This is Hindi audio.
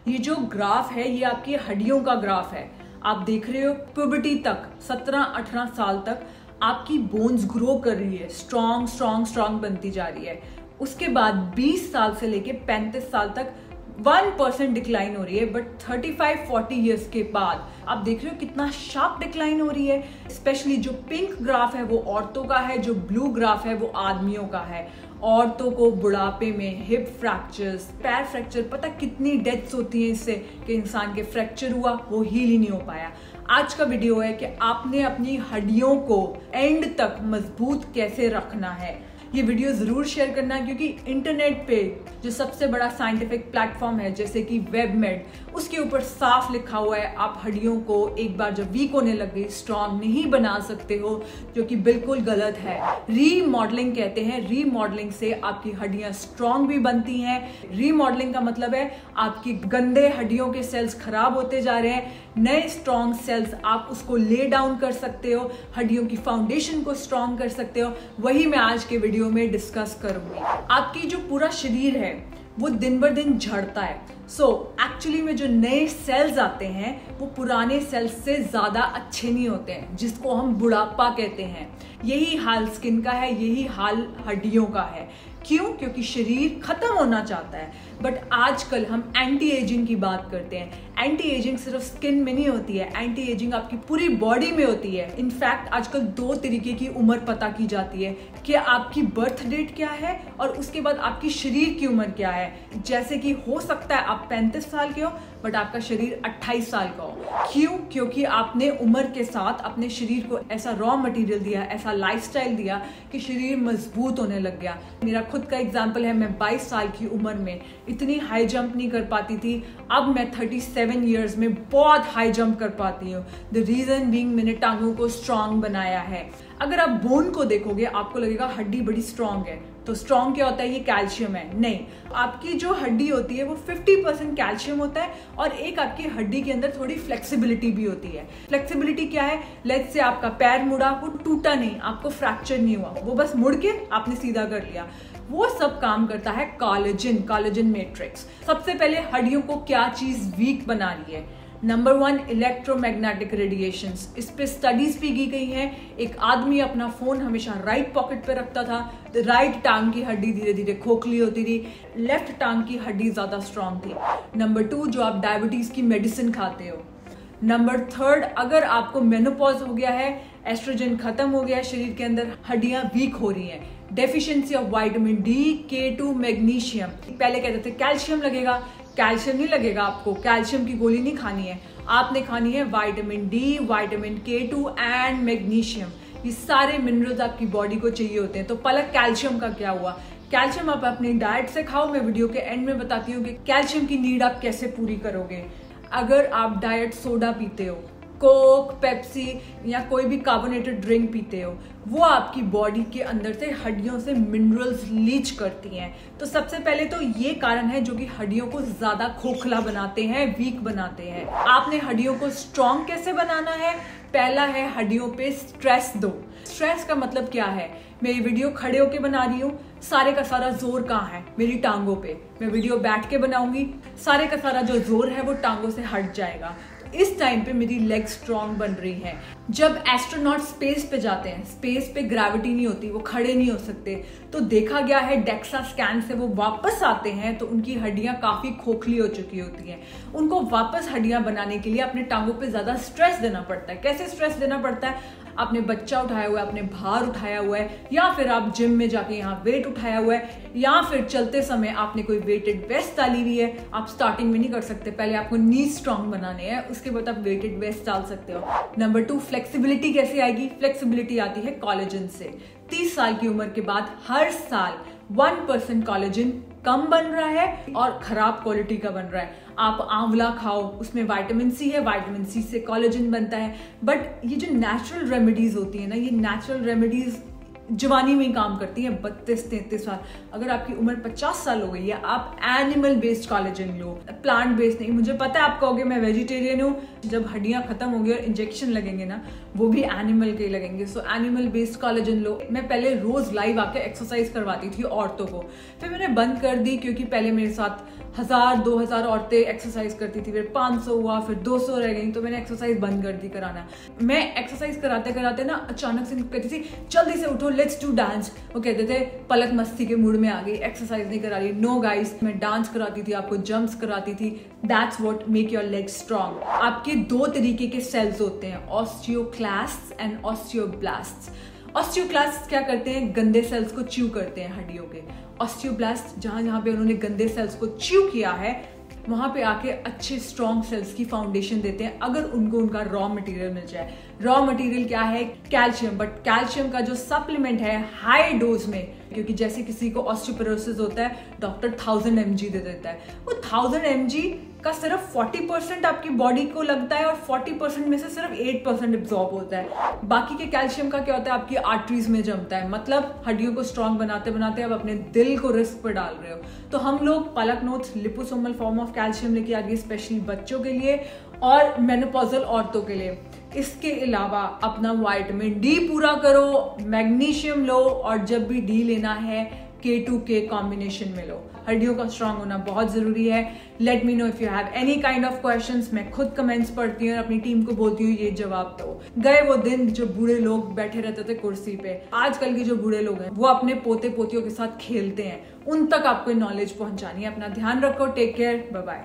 ये जो ग्राफ है ये आपकी हड्डियों का ग्राफ है। आप देख रहे हो प्यूबर्टी तक 17-18 साल तक आपकी बोन्स ग्रो कर रही है, स्ट्रॉन्ग स्ट्रॉन्ग स्ट्रॉन्ग बनती जा रही है। उसके बाद 20 साल से लेके 35 साल तक 1% डिक्लाइन हो रही है, बट 35-40 ईयर्स के बाद आप देख रहे हो कितना शार्प डिक्लाइन हो रही है। स्पेशली जो पिंक ग्राफ है वो औरतों का है, जो ब्लू ग्राफ है वो आदमियों का है। औरतों को बुढ़ापे में हिप फ्रैक्चर्स, पैर फ्रैक्चर, पता कितनी डेथ्स होती हैं इससे कि इंसान के फ्रैक्चर हुआ वो हील ही नहीं हो पाया। आज का वीडियो है कि आपने अपनी हड्डियों को एंड तक मजबूत कैसे रखना है। ये वीडियो जरूर शेयर करना, क्योंकि इंटरनेट पे जो सबसे बड़ा साइंटिफिक प्लेटफॉर्म है जैसे कि वेबमेड, उसके ऊपर साफ लिखा हुआ है आप हड्डियों को एक बार जब वीक होने लग गई स्ट्रॉन्ग नहीं बना सकते हो, जो कि बिल्कुल गलत है। रीमॉडलिंग कहते हैं, रीमॉडलिंग से आपकी हड्डियां स्ट्रॉन्ग भी बनती हैं। रीमॉडलिंग का मतलब है आपकी गंदे हड्डियों के सेल्स खराब होते जा रहे हैं, नए स्ट्रॉन्ग सेल्स आप उसको ले डाउन कर सकते हो, हड्डियों की फाउंडेशन को स्ट्रॉन्ग कर सकते हो। वही मैं आज के वीडियो में डिस्कस करूंगी। आपकी जो पूरा शरीर है वो दिन बर दिन झड़ता है। एक्चुअली में जो नए सेल्स आते हैं वो पुराने सेल्स से ज्यादा अच्छे नहीं होते हैं, जिसको हम बुढ़ापा कहते हैं। यही हाल स्किन का है, यही हाल हड्डियों का है। क्यों? क्योंकि शरीर खत्म होना चाहता है। बट आजकल हम एंटी एजिंग की बात करते हैं। एंटी एजिंग सिर्फ स्किन में नहीं होती है, एंटी एजिंग आपकी पूरी बॉडी में होती है। इनफैक्ट आजकल 2 तरीके की उम्र पता की जाती है कि आपकी बर्थ डेट क्या है और उसके बाद आपकी शरीर की उम्र क्या है। जैसे कि हो सकता है आप 35 साल के हो बट आपका शरीर 28 साल का हो। क्यों? क्योंकि आपने उम्र के साथ अपने शरीर को ऐसा रॉ मटेरियल दिया, ऐसा लाइफस्टाइल दिया कि शरीर मजबूत होने लग गया। मेरा खुद का एग्जाम्पल है, मैं 22 साल की उम्र में इतनी हाई जंप नहीं कर पाती थी, अब मैं 37 ईयर्स में बहुत हाई जंप कर पाती हूँ। द रीजन बीइंग मैंने टांगों को स्ट्रॉन्ग बनाया है। अगर आप बोन को देखोगे आपको लगेगा हड्डी बड़ी स्ट्रॉन्ग है, तो स्ट्रॉन्ग क्या होता है? ये कैल्शियम है। नहीं, आपकी जो हड्डी होती है वो 50% कैल्शियम होता है और एक आपकी हड्डी के अंदर थोड़ी फ्लेक्सिबिलिटी भी होती है। फ्लेक्सिबिलिटी क्या है? लेट्स से आपका पैर मुड़ा, वो टूटा नहीं, आपको फ्रैक्चर नहीं हुआ, वो बस मुड़ के आपने सीधा कर लिया। वो सब काम करता है कोलेजन मैट्रिक्स। सबसे पहले हड्डियों को क्या चीज वीक बना रही है? Number 1, electromagnetic radiations. इस पे स्टडीज भी की गई हैं। एक आदमी अपना फोन हमेशा राइट पॉकेट पे रखता था, राइट टांग की हड्डी धीरे धीरे खोखली होती थी, लेफ्ट टांग की हड्डी ज्यादा स्ट्रांग थी। नंबर 2, जो आप डायबिटीज की मेडिसिन खाते हो। नंबर 3, अगर आपको मेनोपॉज हो गया है, एस्ट्रोजन खत्म हो गया है शरीर के अंदर, हड्डियां वीक हो रही हैं, deficiency of vitamin D, K2, magnesium. पहले कहते थे कैल्शियम लगेगा, कैल्शियम नहीं लगेगा। आपको कैल्शियम की गोली नहीं खानी है, आपने खानी है vitamin D, vitamin K2 and magnesium. ये सारे मिनरल्स आपकी बॉडी को चाहिए होते हैं। तो पलक कैल्शियम का क्या हुआ? कैल्शियम आप अपनी डाइट से खाओ। मैं वीडियो के एंड में बताती हूँ कि कैल्शियम की नीड आप कैसे पूरी करोगे। अगर आप डाइट सोडा पीते हो, कोक, पेप्सी या कोई भी कार्बोनेटेड ड्रिंक पीते हो, वो आपकी बॉडी के अंदर से हड्डियों से मिनरल्स लीच करती हैं। तो सबसे पहले तो ये कारण है जो कि हड्डियों को ज्यादा खोखला बनाते हैं, वीक बनाते हैं। आपने हड्डियों को स्ट्रॉन्ग कैसे बनाना है? पहला है हड्डियों पे स्ट्रेस दो। स्ट्रेस का मतलब क्या है? मैं ये वीडियो खड़े होके बना रही हूँ, सारे का सारा जोर कहाँ है? मेरी टांगों पे। मैं वीडियो बैठ के बनाऊंगी, सारे का सारा जो जोर है वो टांगों से हट जाएगा। इस टाइम पे मेरी लेग स्ट्रॉन्ग बन रही है। जब एस्ट्रोनॉट स्पेस पे जाते हैं, स्पेस पे ग्रेविटी नहीं होती, वो खड़े नहीं हो सकते, तो देखा गया है डेक्सा स्कैन से वो वापस आते हैं तो उनकी हड्डियां काफी खोखली हो चुकी होती हैं। उनको वापस हड्डियां बनाने के लिए अपने टांगों पे ज्यादा स्ट्रेस देना पड़ता है। कैसे स्ट्रेस देना पड़ता है? आपने बच्चा उठाया हुआ है, आपने भार उठाया हुआ है, या फिर आप जिम में जाके यहाँ वेट उठाया हुआ है, या फिर चलते समय आपने कोई वेटेड वेस्ट डाली हुई है। आप स्टार्टिंग में नहीं कर सकते, पहले आपको नी स्ट्रॉन्ग बनाने हैं, उसके बाद आप वेटेड वेस्ट डाल सकते हो। नंबर 2, फ्लेक्सिबिलिटी कैसे आएगी? फ्लेक्सिबिलिटी आती है कोलेजन से। 30 साल की उम्र के बाद हर साल 1% कोलेजन कम बन रहा है और खराब क्वालिटी का बन रहा है। आप आंवला खाओ, उसमें विटामिन सी है, विटामिन सी से कोलेजन बनता है। बट ये जो नेचुरल रेमेडीज होती है ना, ये नेचुरल रेमेडीज जवानी में ही काम करती है, 32-33 साल। अगर आपकी उम्र 50 साल हो गई है, आप एनिमल बेस्ड कोलेजन लो, प्लांट बेस्ड नहीं। मुझे पता है आप कहोगे मैं वेजिटेरियन हूँ, जब हड्डियां खत्म होगी और इंजेक्शन लगेंगे ना, वो भी एनिमल के लगेंगे। सो एनिमल बेस्ड कोलेजन लो। मैं पहले रोज लाइव आके एक्सरसाइज करवाती थी औरतों को, फिर मैंने बंद कर दी क्योंकि पहले मेरे साथ 1000-2000 औरतें एक्सरसाइज करती थी, फिर 500 हुआ, फिर 200 रह गई, तो मैंने एक्सरसाइज बंद कर दी कराना। मैं एक्सरसाइज कराते कराते ना अचानक से कहती थी जल्दी से उठो, लेट्स डू डांस। वो कहते थे पलक मस्ती के मूड में आ गई, एक्सरसाइज नहीं करा रही। नो गाइस, मैं डांस कराती थी, आपको जंप्स कराती थी। That's what make your legs strong. आपके 2 तरीके के सेल्स होते हैं, ऑस्टियोक्लास्ट्स एंड ऑस्टियोब्लास्ट्स। ऑस्टियोक्लास्ट्स क्या करते हैं, गंदे सेल्स को च्यू करते हैं हड्डियों के। ऑस्टियोब्लास्ट जहां पे उन्होंने गंदे सेल्स को च्यू किया है, वहां पे आके अच्छे स्ट्रॉन्ग सेल्स की फाउंडेशन देते हैं, अगर उनको उनका रॉ मटेरियल मिल जाए। रॉ मटेरियल क्या है, कैल्शियम। बट कैल्शियम का जो सप्लीमेंट है हाई डोज में, क्योंकि जैसे किसी को ऑस्टियोपोरोसिस होता है, डॉक्टर 1000 mg दे देता है। वो 1000 mg का सिर्फ 40% आपकी बॉडी को लगता है और 40% में से सिर्फ 8% एब्जॉर्ब होता है। बाकी के कैल्शियम का क्या होता है, आपकी आर्टरीज में जमता है। मतलब हड्डियों को स्ट्रांग बनाते बनाते आप अपने दिल को रिस्क पर डाल रहे हो। तो हम लोग Palak notes liposomal form of calcium लेके आ गए, स्पेशली बच्चों के लिए और मेनोपॉजल औरतों के लिए। इसके अलावा अपना विटामिन डी पूरा करो, मैग्नीशियम लो, और जब भी डी लेना है K2K कॉम्बिनेशन में लो। हड्डियों का स्ट्रांग होना बहुत जरूरी है। Let me know if you have any kind of questions. मैं खुद कमेंट्स पढ़ती हूँ और अपनी टीम को बोलती हूँ ये जवाब दो। गए वो दिन जो बूढ़े लोग बैठे रहते थे कुर्सी पे। आजकल के जो बूढ़े लोग हैं वो अपने पोते पोतियों के साथ खेलते हैं। उन तक आपको नॉलेज पहुंचानी है। अपना ध्यान रखो। Take care, bye bye.